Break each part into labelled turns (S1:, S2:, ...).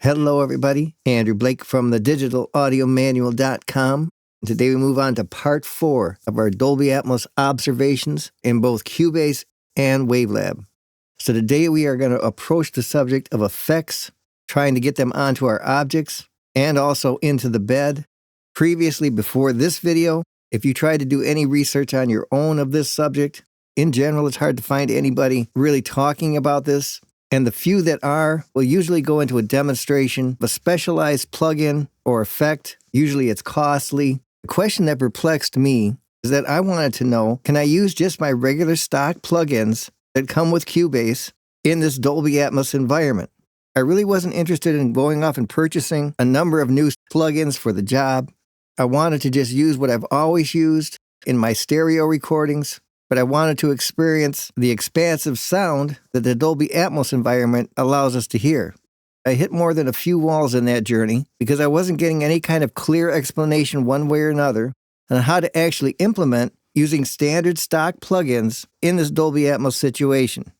S1: Hello everybody, Andrew Blake from the digitalaudiomanual.com. Today we move on to part 4 of our Dolby Atmos observations in both Cubase and Wavelab. So today we are going to approach the subject of effects, trying to get them onto our objects and also into the bed. Previously, before this video, if you tried to do any research on your own of this subject, in general it's hard to find anybody really talking about this. And the few that are will usually go into a demonstration of a specialized plugin or effect. Usually it's costly. The question that perplexed me is that I wanted to know, can I use just my regular stock plugins that come with Cubase in this Dolby Atmos environment? I really wasn't interested in going off and purchasing a number of new plugins for the job. I wanted to just use what I've always used in my stereo recordings, but I wanted to experience the expansive sound that the Dolby Atmos environment allows us to hear. I hit more than a few walls in that journey because I wasn't getting any kind of clear explanation one way or another on how to actually implement using standard stock plugins in this Dolby Atmos situation.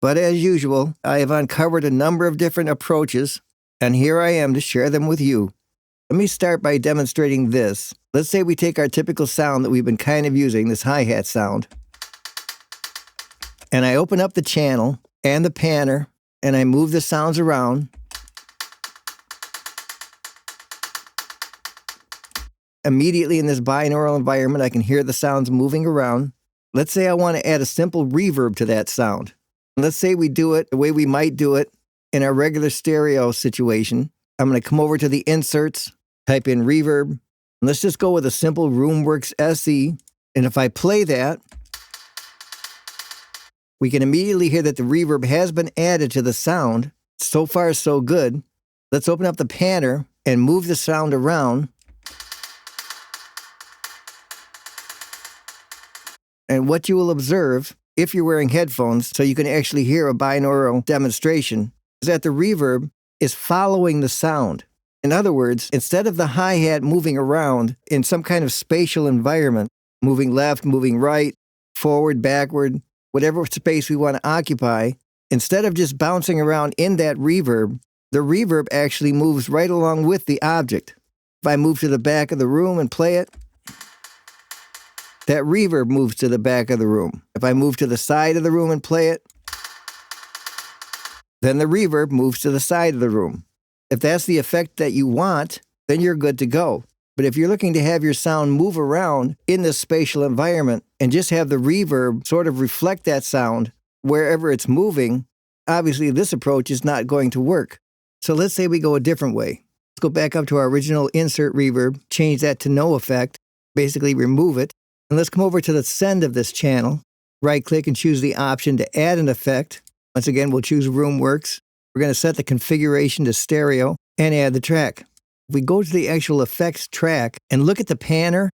S1: But as usual, I have uncovered a number of different approaches, and here I am to share them with you. Let me start by demonstrating this. Let's say we take our typical sound that we've been kind of using, this hi-hat sound, and I open up the channel and the panner, and I move the sounds around. Immediately in this binaural environment, I can hear the sounds moving around. Let's say I want to add a simple reverb to that sound. Let's say we do it the way we might do it in our regular stereo situation. I'm going to come over to the inserts, type in reverb, and let's just go with a simple RoomWorks SE. And if I play that, we can immediately hear that the reverb has been added to the sound. So far, so good. Let's open up the panner and move the sound around. And what you will observe, if you're wearing headphones so you can actually hear a binaural demonstration, is that the reverb is following the sound. In other words, instead of the hi-hat moving around in some kind of spatial environment, moving left, moving right, forward, backward, whatever space we want to occupy, instead of just bouncing around in that reverb, the reverb actually moves right along with the object. If I move to the back of the room and play it, that reverb moves to the back of the room. If I move to the side of the room and play it, then the reverb moves to the side of the room. If that's the effect that you want, then you're good to go. But if you're looking to have your sound move around in this spatial environment and just have the reverb sort of reflect that sound wherever it's moving, obviously this approach is not going to work. So let's say we go a different way. Let's go back up to our original insert reverb, change that to no effect, basically remove it. And let's come over to the send of this channel, right-click and choose the option to add an effect. Once again, we'll choose RoomWorks. We're going to set the configuration to stereo and add the track. If we go to the actual effects track and look at the panner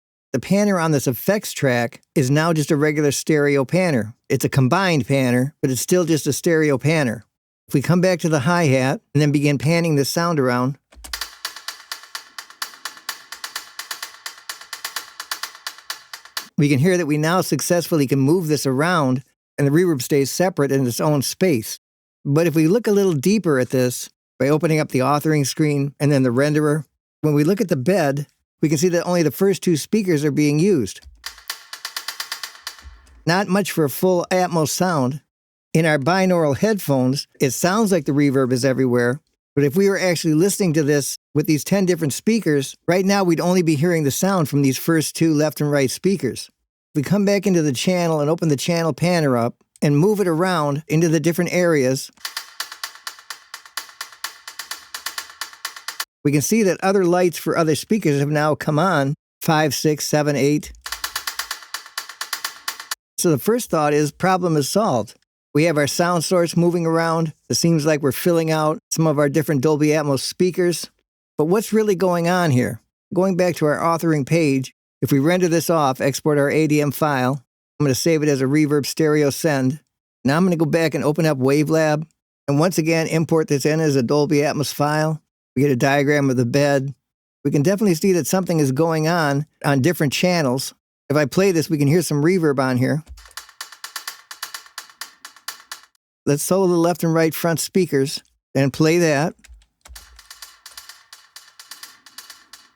S1: on this effects track is now just a regular stereo panner. It's a combined panner, but it's still just a stereo panner. If we come back to the hi-hat and then begin panning the sound around, we can hear that we now successfully can move this around and the reverb stays separate in its own space. But if we look a little deeper at this, by opening up the authoring screen and then the renderer, when we look at the bed, we can see that only the first 2 speakers are being used. Not much for a full Atmos sound. In our binaural headphones, it sounds like the reverb is everywhere, but if we were actually listening to this with these 10 different speakers, right now we'd only be hearing the sound from these first 2 left and right speakers. If we come back into the channel and open the channel panner up and move it around into the different areas, we can see that other lights for other speakers have now come on, 5, 6, 7, 8. So the first thought is problem is solved. We have our sound source moving around. It seems like we're filling out some of our different Dolby Atmos speakers. But what's really going on here? Going back to our authoring page, if we render this off, export our ADM file, I'm going to save it as a reverb stereo send. Now I'm going to go back and open up Wavelab, and once again import this in as a Dolby Atmos file. We get a diagram of the bed. We can definitely see that something is going on different channels. If I play this, we can hear some reverb on here. Let's solo the left and right front speakers and play that.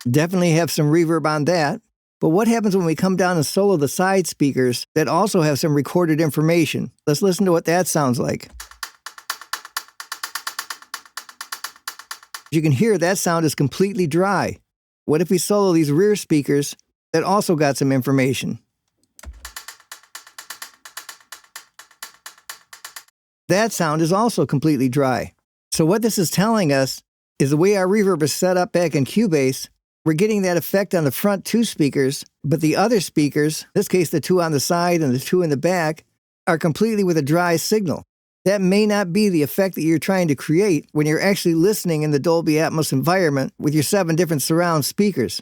S1: Definitely have some reverb on that. But what happens when we come down and solo the side speakers that also have some recorded information? Let's listen to what that sounds like. You can hear that sound is completely dry. What if we solo these rear speakers that also got some information? That sound is also completely dry. So what this is telling us is the way our reverb is set up back in Cubase, we're getting that effect on the front two speakers, but the other speakers, in this case the two on the side and the two in the back, are completely with a dry signal. That may not be the effect that you're trying to create when you're actually listening in the Dolby Atmos environment with your 7 different surround speakers.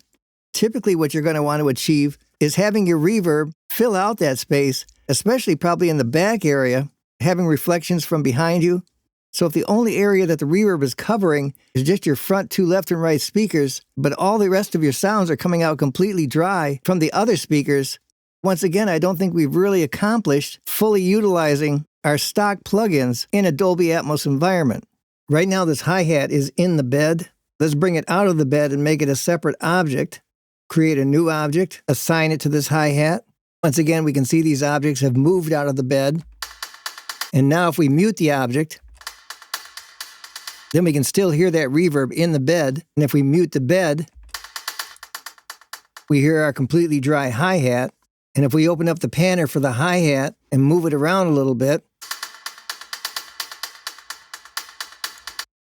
S1: Typically what you're going to want to achieve is having your reverb fill out that space, especially probably in the back area, having reflections from behind you. So if the only area that the reverb is covering is just your front two left and right speakers, but all the rest of your sounds are coming out completely dry from the other speakers, once again, I don't think we've really accomplished fully utilizing our stock plugins in a Dolby Atmos environment. Right now, this hi-hat is in the bed. Let's bring it out of the bed and make it a separate object. Create a new object, assign it to this hi-hat. Once again, we can see these objects have moved out of the bed. And now if we mute the object, then we can still hear that reverb in the bed. And if we mute the bed, we hear our completely dry hi-hat. And if we open up the panner for the hi-hat and move it around a little bit,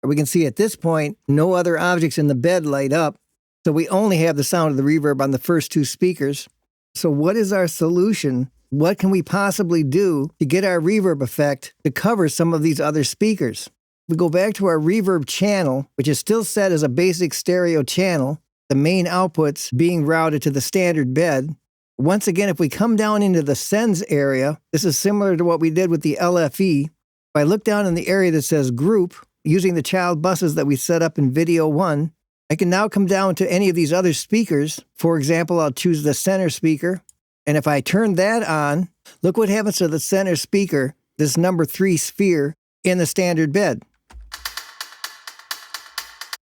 S1: we can see at this point, no other objects in the bed light up. So we only have the sound of the reverb on the first two speakers. So what is our solution? What can we possibly do to get our reverb effect to cover some of these other speakers? We go back to our reverb channel, which is still set as a basic stereo channel, the main outputs being routed to the standard bed. Once again, if we come down into the sends area, this is similar to what we did with the LFE. If I look down in the area that says group, using the child buses that we set up in video 1, I can now come down to any of these other speakers. For example, I'll choose the center speaker. And if I turn that on, look what happens to the center speaker, this number 3 sphere in the standard bed.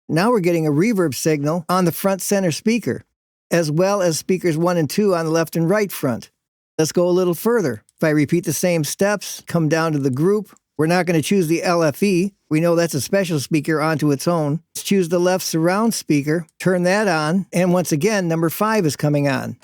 S1: Now we're getting a reverb signal on the front center speaker, as well as speakers 1 and 2 on the left and right front. Let's go a little further. If I repeat the same steps, come down to the group, we're not going to choose the LFE. We know that's a special speaker onto its own. Let's choose the left surround speaker, turn that on, and once again, number 5 is coming on.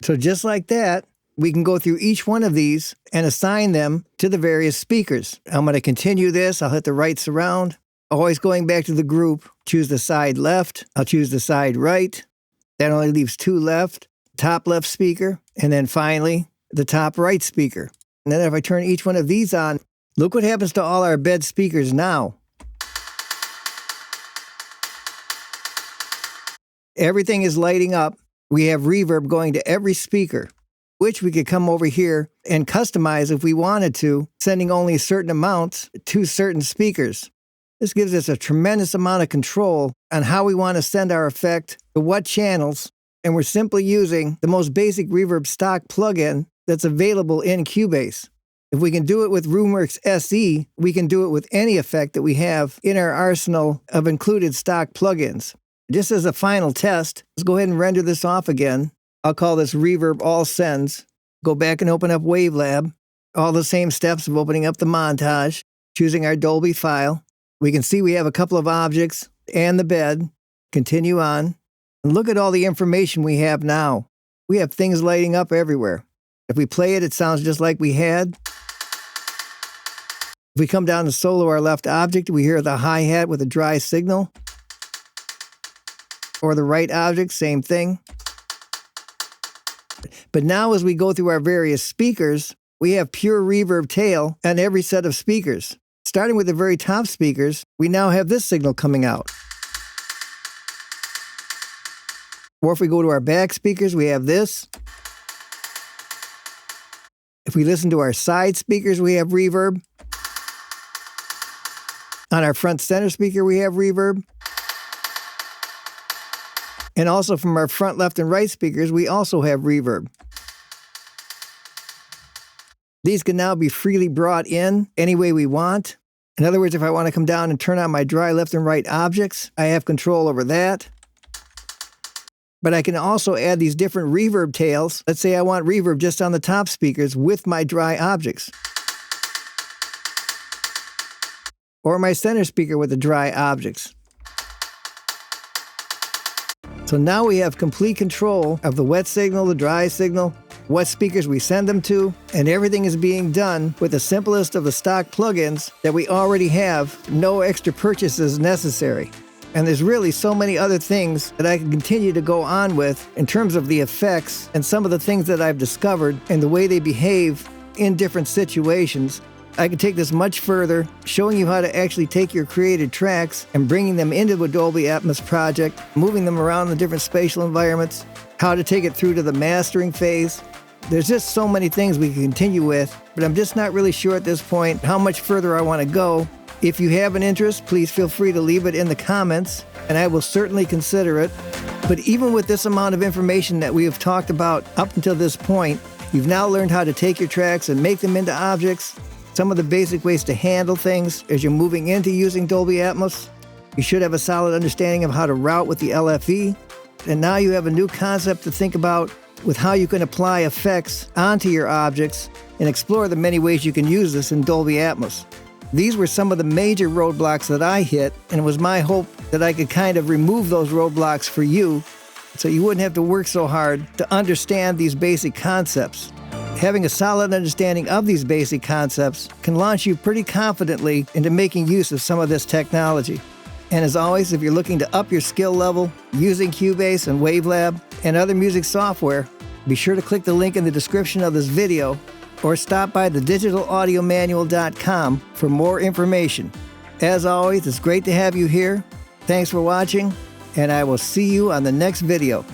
S1: So just like that, we can go through each one of these and assign them to the various speakers. I'm going to continue this. I'll hit the right surround. Always going back to the group, choose the side left. I'll choose the side right. That only leaves 2 left, top left speaker, and then finally the top right speaker. And then if I turn each one of these on, look what happens to all our bed speakers now. Everything is lighting up. We have reverb going to every speaker, which we could come over here and customize if we wanted to, sending only certain amounts to certain speakers. This gives us a tremendous amount of control on how we want to send our effect to what channels, and we're simply using the most basic reverb stock plugin that's available in Cubase. If we can do it with RoomWorks SE, we can do it with any effect that we have in our arsenal of included stock plugins. Just as a final test, let's go ahead and render this off again. I'll call this Reverb All Sends. Go back and open up Wavelab. All the same steps of opening up the montage, choosing our Dolby file. We can see we have a couple of objects and the bed. Continue on. And look at all the information we have now. We have things lighting up everywhere. If we play it, it sounds just like we had. If we come down to solo our left object, we hear the hi-hat with a dry signal. Or the right object, same thing. But now as we go through our various speakers, we have pure reverb tail on every set of speakers. Starting with the very top speakers, we now have this signal coming out. Or if we go to our back speakers, we have this. If we listen to our side speakers, we have reverb. On our front center speaker, we have reverb. And also from our front left and right speakers, we also have reverb. These can now be freely brought in any way we want. In other words, if I want to come down and turn on my dry left and right objects, I have control over that. But I can also add these different reverb tails. Let's say I want reverb just on the top speakers with my dry objects. Or my center speaker with the dry objects. So now we have complete control of the wet signal, the dry signal, what speakers we send them to, and everything is being done with the simplest of the stock plugins that we already have, no extra purchases necessary. And there's really so many other things that I can continue to go on with in terms of the effects and some of the things that I've discovered and the way they behave in different situations. I can take this much further, showing you how to actually take your created tracks and bringing them into the Dolby Atmos project, moving them around in different spatial environments, how to take it through to the mastering phase. There's just so many things we can continue with, but I'm just not really sure at this point how much further I want to go. If you have an interest, please feel free to leave it in the comments, and I will certainly consider it. But even with this amount of information that we have talked about up until this point, you've now learned how to take your tracks and make them into objects, some of the basic ways to handle things as you're moving into using Dolby Atmos. You should have a solid understanding of how to route with the LFE, and now you have a new concept to think about with how you can apply effects onto your objects and explore the many ways you can use this in Dolby Atmos. These were some of the major roadblocks that I hit, and it was my hope that I could kind of remove those roadblocks for you so you wouldn't have to work so hard to understand these basic concepts. Having a solid understanding of these basic concepts can launch you pretty confidently into making use of some of this technology. And as always, if you're looking to up your skill level using Cubase and Wavelab and other music software, be sure to click the link in the description of this video or stop by thedigitalaudio.com for more information. As always, it's great to have you here. Thanks for watching, and I will see you on the next video.